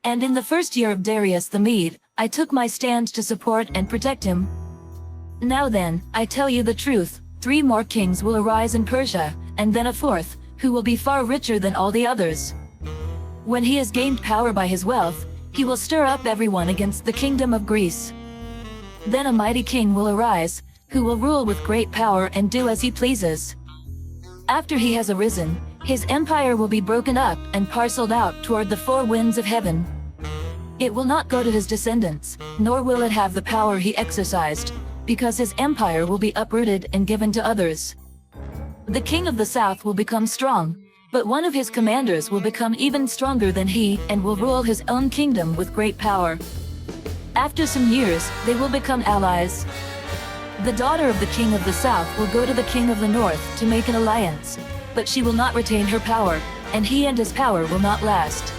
And in the first year of Darius the Mede, I took my stand to support and protect him. Now then, I tell you the truth, 3 more kings will arise in Persia, and then a 4th, who will be far richer than all the others. When he has gained power by his wealth, he will stir up everyone against the kingdom of Greece. Then a mighty king will arise, who will rule with great power and do as he pleases. After he has arisen, his empire will be broken up and parceled out toward the 4 winds of heaven. It will not go to his descendants, nor will it have the power he exercised, because his empire will be uprooted and given to others. The king of the south will become strong, but one of his commanders will become even stronger than he and will rule his own kingdom with great power. After some years, they will become allies. The daughter of the king of the south will go to the king of the north to make an alliance, but she will not retain her power, and he and his power will not last.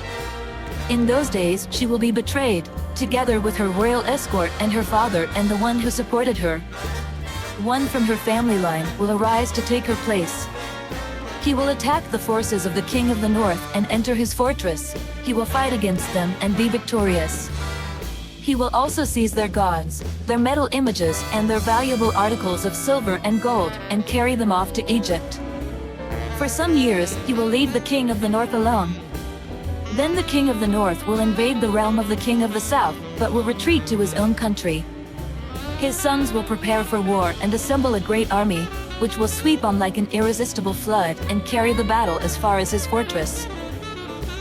In those days she will be betrayed, together with her royal escort and her father and the one who supported her. One from her family line will arise to take her place. He will attack the forces of the king of the north and enter his fortress. He will fight against them and be victorious. He will also seize their gods, their metal images and their valuable articles of silver and gold, and carry them off to Egypt. For some years, he will leave the king of the north alone. Then the king of the north will invade the realm of the king of the south, but will retreat to his own country. His sons will prepare for war and assemble a great army, which will sweep on like an irresistible flood and carry the battle as far as his fortress.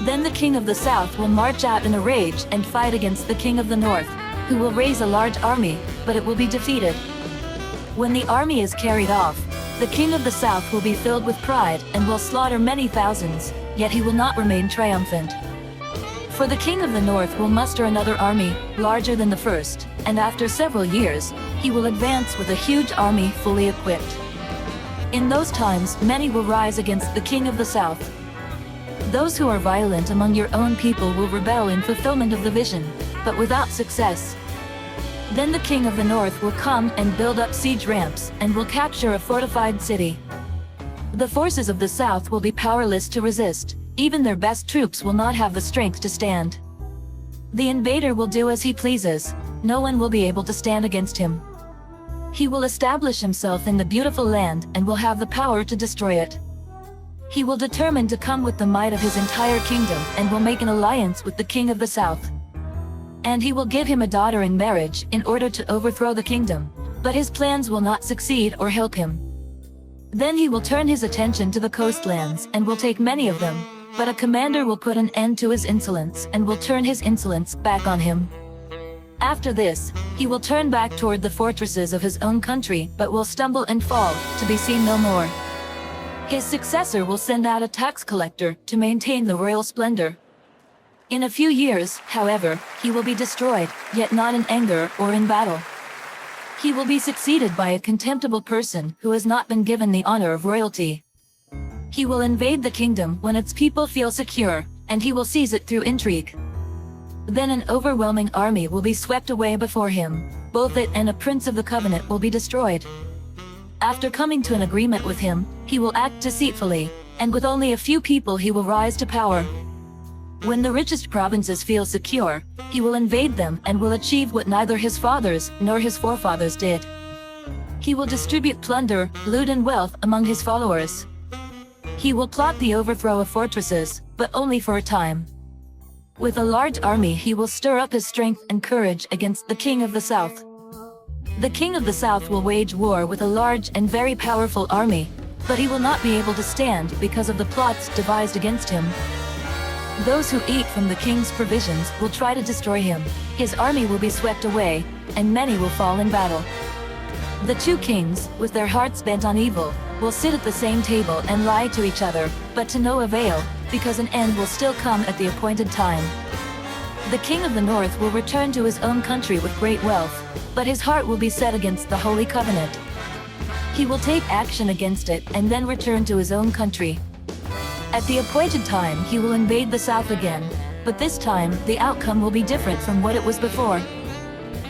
Then the king of the south will march out in a rage and fight against the king of the north, who will raise a large army, but it will be defeated. When the army is carried off, the king of the south will be filled with pride and will slaughter many thousands, yet he will not remain triumphant. For the king of the north will muster another army, larger than the first, and after several years, he will advance with a huge army fully equipped. In those times many will rise against the king of the south. Those who are violent among your own people will rebel in fulfillment of the vision, but without success. Then the king of the north will come and build up siege ramps, and will capture a fortified city. The forces of the south will be powerless to resist, even their best troops will not have the strength to stand. The invader will do as he pleases, no one will be able to stand against him. He will establish himself in the beautiful land and will have the power to destroy it. He will determine to come with the might of his entire kingdom and will make an alliance with the king of the south. And he will give him a daughter in marriage in order to overthrow the kingdom, but his plans will not succeed or help him. Then he will turn his attention to the coastlands and will take many of them, but a commander will put an end to his insolence and will turn his insolence back on him. After this, he will turn back toward the fortresses of his own country but will stumble and fall, to be seen no more. His successor will send out a tax collector to maintain the royal splendor. In a few years, however, he will be destroyed, yet not in anger or in battle. He will be succeeded by a contemptible person who has not been given the honor of royalty. He will invade the kingdom when its people feel secure, and he will seize it through intrigue. Then an overwhelming army will be swept away before him. Both it and a prince of the covenant will be destroyed. After coming to an agreement with him, he will act deceitfully, and with only a few people he will rise to power. When the richest provinces feel secure, he will invade them and will achieve what neither his fathers nor his forefathers did. He will distribute plunder, loot and wealth among his followers. He will plot the overthrow of fortresses, but only for a time. With a large army he will stir up his strength and courage against the king of the south. The king of the south will wage war with a large and very powerful army, but he will not be able to stand because of the plots devised against him. Those who eat from the king's provisions will try to destroy him. His army will be swept away, and many will fall in battle. The 2 kings, with their hearts bent on evil, will sit at the same table and lie to each other, but to no avail, because an end will still come at the appointed time. The king of the north will return to his own country with great wealth, but his heart will be set against the Holy Covenant. He will take action against it and then return to his own country. At the appointed time he will invade the south again, but this time the outcome will be different from what it was before.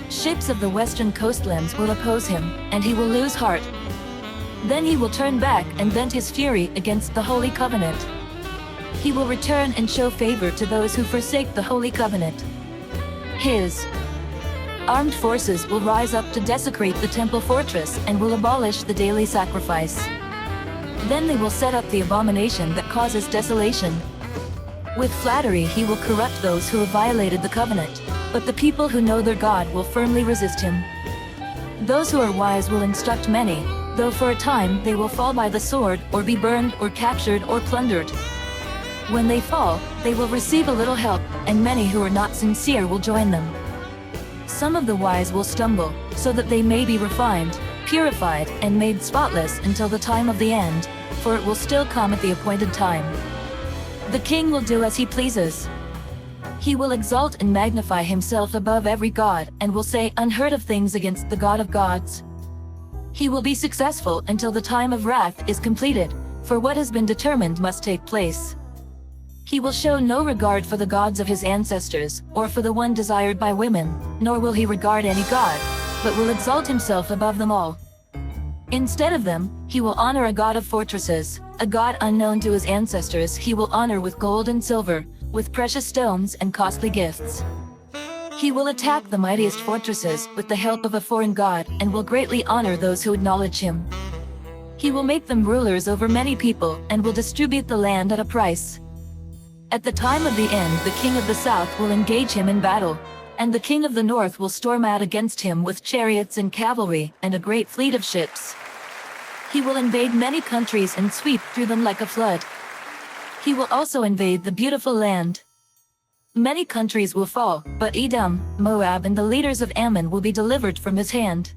Ships of the western coastlands will oppose him, and he will lose heart. Then he will turn back and vent his fury against the Holy Covenant. He will return and show favor to those who forsake the holy covenant. His armed forces will rise up to desecrate the temple fortress and will abolish the daily sacrifice. Then they will set up the abomination that causes desolation. With flattery he will corrupt those who have violated the covenant, but the people who know their God will firmly resist him. Those who are wise will instruct many, though for a time they will fall by the sword, or be burned, or captured, or plundered. When they fall, they will receive a little help, and many who are not sincere will join them. Some of the wise will stumble, so that they may be refined, purified, and made spotless until the time of the end, for it will still come at the appointed time. The king will do as he pleases. He will exalt and magnify himself above every god, and will say unheard of things against the God of gods. He will be successful until the time of wrath is completed, for what has been determined must take place. He will show no regard for the gods of his ancestors, or for the one desired by women, nor will he regard any god, but will exalt himself above them all. Instead of them, he will honor a god of fortresses, a god unknown to his ancestors he will honor with gold and silver, with precious stones and costly gifts. He will attack the mightiest fortresses with the help of a foreign god, and will greatly honor those who acknowledge him. He will make them rulers over many people, and will distribute the land at a price. At the time of the end the king of the south will engage him in battle, and the king of the north will storm out against him with chariots and cavalry, and a great fleet of ships. He will invade many countries and sweep through them like a flood. He will also invade the beautiful land. Many countries will fall, but Edom, Moab, and the leaders of Ammon will be delivered from his hand.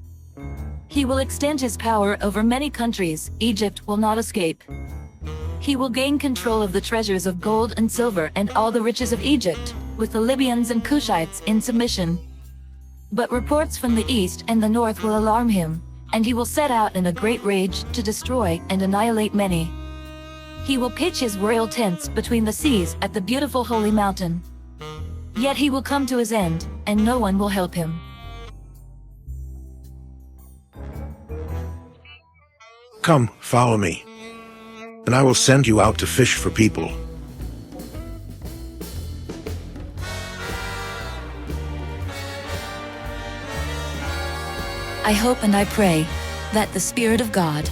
He will extend his power over many countries, Egypt will not escape. He will gain control of the treasures of gold and silver and all the riches of Egypt, with the Libyans and Cushites in submission. But reports from the east and the north will alarm him, and he will set out in a great rage to destroy and annihilate many. He will pitch his royal tents between the seas at the beautiful holy mountain. Yet he will come to his end, and no one will help him. Come, follow me, and I will send you out to fish for people. I hope and I pray that the Spirit of God,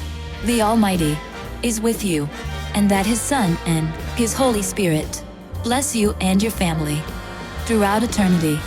the Almighty, is with you, and that His Son and His Holy Spirit bless you and your family throughout eternity.